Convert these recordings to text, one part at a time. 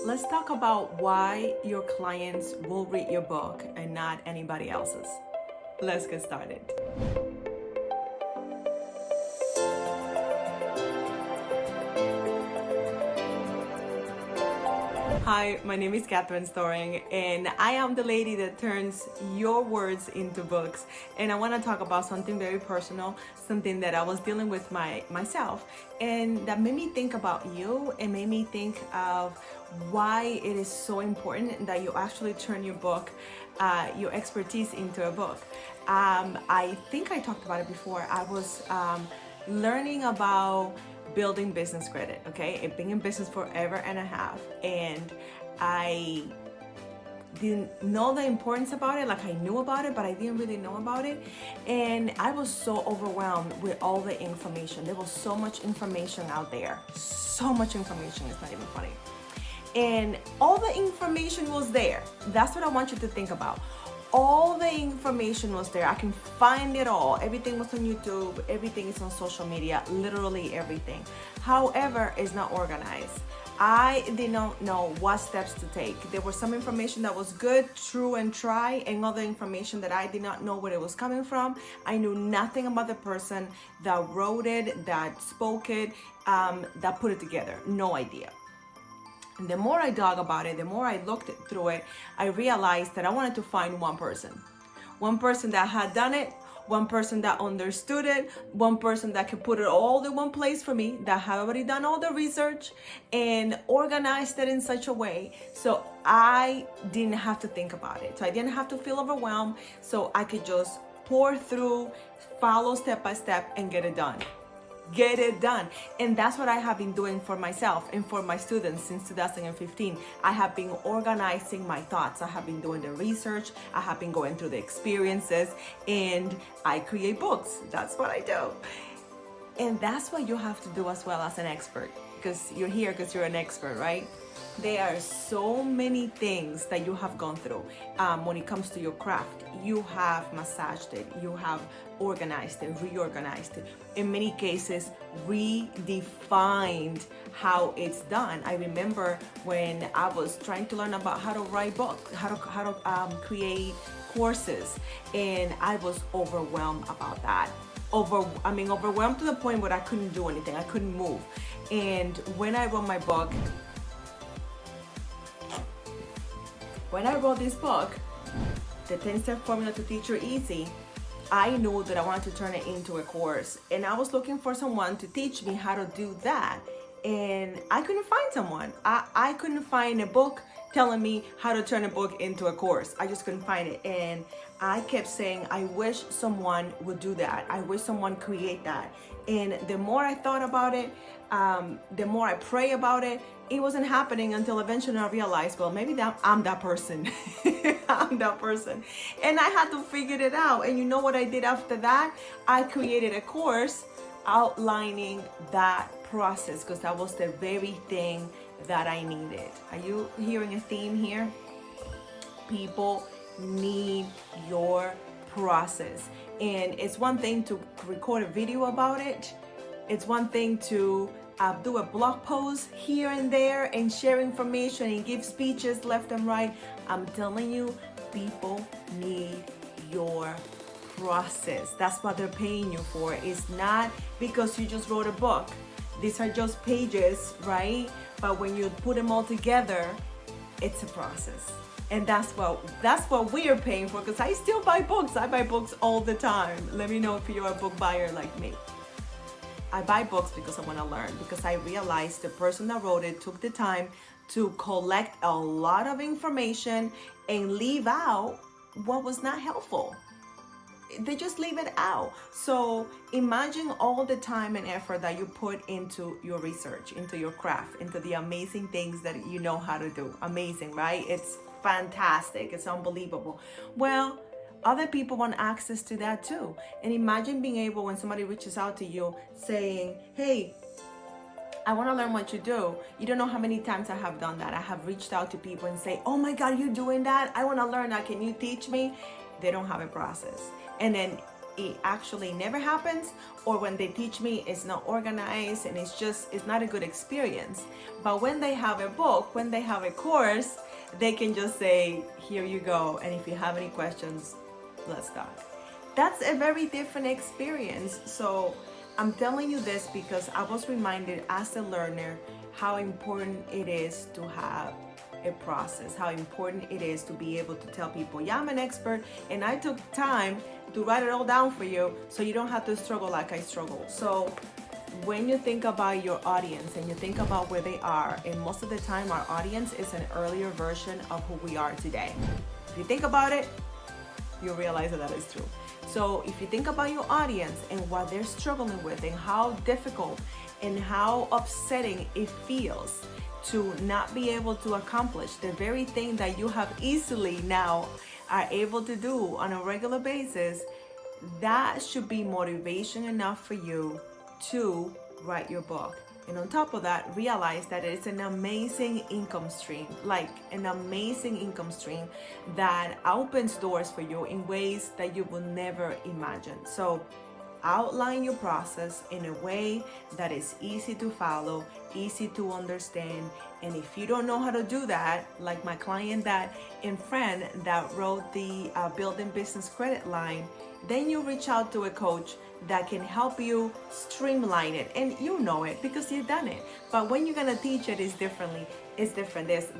Let's talk about why your clients will read your book and not anybody else's. Let's get started. Hi, my name is Catherine Storing, and I am the lady that turns your words into books. And I want to talk about something very personal, something that I was dealing with myself, and that made me think about you and made me think of why it is so important that you actually turn your book, your expertise into a book. I think I talked about it before. I was learning about building business credit. Okay, I've been in business forever and a half, and I didn't know the importance about it. Like, I knew about it, but I didn't really know about it. And I was so overwhelmed with all the information. There was so much information out there. So much information, it's not even funny. And all the information was there. That's what I want you to think about. All the information was there. I can find it all. Everything was on YouTube. Everything is on social media. Literally everything. However, it's not organized. I did not know what steps to take. There was some information that was good, true, and try, and other information that I did not know where it was coming from. I knew nothing about the person that wrote it, that spoke it, that put it together. No idea. And the more I dug about it, the more I looked through it, I realized that I wanted to find one person that had done it, one person that understood it, one person that could put it all in one place for me, that had already done all the research and organized it in such a way so I didn't have to think about it. So I didn't have to feel overwhelmed, so I could just pour through, follow step by step, and get it done. And that's what I have been doing for myself and for my students since 2015. I have been organizing my thoughts. I have been doing the research. I have been going through the experiences, and I create books. That's what I do. And that's what you have to do as well as an expert, because you're here because you're an expert, right? There are so many things that you have gone through when it comes to your craft. You have massaged it, you have organized it, reorganized it. In many cases, redefined how it's done. I remember when I was trying to learn about how to write books, how to create courses, and I was overwhelmed about that. Overwhelmed to the point where I couldn't do anything. I couldn't move. And when I wrote my book, when I wrote this book, The 10-Step Formula to Teacher Easy, I knew that I wanted to turn it into a course. And I was looking for someone to teach me how to do that. And I couldn't find someone. I couldn't find a book telling me how to turn a book into a course. I just couldn't find it. And I kept saying, I wish someone would do that. I wish someone create that. And the more I thought about it, the more I pray about it, it wasn't happening until eventually I realized, well, maybe I'm that person. I'm that person. And I had to figure it out. And you know what I did after that? I created a course outlining that process, because that was the very thing that I needed. Are you hearing a theme here? People need your process. And it's one thing to record a video about it. It's one thing to do a blog post here and there and share information and give speeches left and right. I'm telling you, people need your process. That's what they're paying you for. It's not because you just wrote a book. These are just pages, right? But when you put them all together, it's a process. And that's what we are paying for, because I still buy books. I buy books all the time. Let me know if you're a book buyer like me. I buy books because I want to learn, because I realized the person that wrote it took the time to collect a lot of information and leave out what was not helpful. They just leave it out. So imagine all the time and effort that you put into your research, into your craft, into the amazing things that you know how to do. Amazing, right? It's fantastic. It's unbelievable. Well, other people want access to that too. And imagine being able, when somebody reaches out to you saying, hey, I want to learn what you do. You don't know how many times I have done that. I have reached out to people and say, oh my God, you're doing that? I want to learn that. Can you teach me? They don't have a process. And then it actually never happens, or when they teach me it's not organized and it's not a good experience. But when they have a book, when they have a course, they can just say, here you go, and if you have any questions, let's talk. That's a very different experience. So I'm telling you this because I was reminded as a learner how important it is to have a process, how important it is to be able to tell people, yeah, I'm an expert, and I took time to write it all down for you so you don't have to struggle like I struggled. So when you think about your audience and you think about where they are, and most of the time our audience is an earlier version of who we are today. If you think about it, you'll realize that is true. So if you think about your audience and what they're struggling with and how difficult and how upsetting it feels to not be able to accomplish the very thing that you have easily now are able to do on a regular basis, that should be motivation enough for you to write your book. And on top of that, realize that it's an amazing income stream, like an amazing income stream that opens doors for you in ways that you will never imagine. So outline your process in a way that is easy to follow, easy to understand. And if you don't know how to do that, like my client and friend that wrote the Building Business Credit line, then you reach out to a coach that can help you streamline it, and you know it because you've done it. But when you're gonna teach it, it's different. There's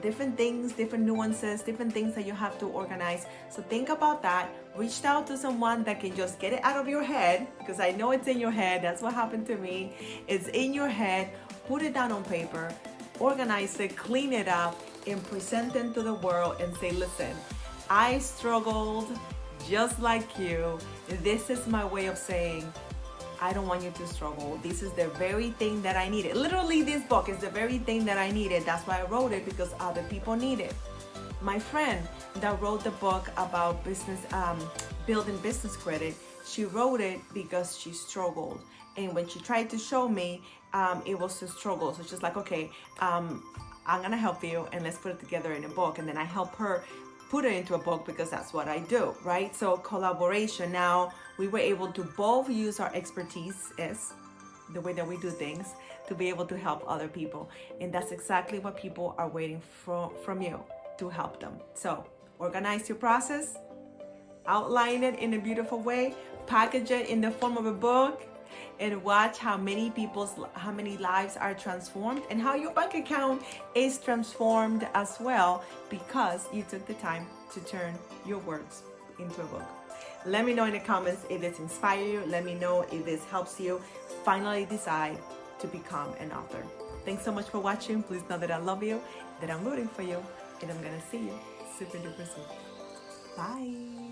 different things, different nuances, different things that you have to organize. So think about that. Reach out to someone that can just get it out of your head, because I know it's in your head. That's what happened to me. It's in your head. Put it down on paper, organize it, clean it up, and present it to the world and say, listen, I struggled just like you. This is my way of saying, I don't want you to struggle. This is the very thing that I needed. Literally, this book is the very thing that I needed. That's why I wrote it, because other people need it. My friend that wrote the book about building business credit, she wrote it because she struggled. And when she tried to show me, it was a struggle. So she's like, okay, I'm gonna help you and let's put it together in a book. And then I help her put it into a book because that's what I do, right? So collaboration. Now we were able to both use our expertise, the way that we do things, to be able to help other people. And that's exactly what people are waiting from you, to help them. So organize your process, outline it in a beautiful way, package it in the form of a book, and watch how many lives are transformed and how your bank account is transformed as well, because you took the time to turn your words into a book. Let me know in the comments if this inspires you. Let me know if this helps you finally decide to become an author. Thanks so much for watching. Please know that I love you, that I'm rooting for you, and I'm gonna see you super duper soon. Bye.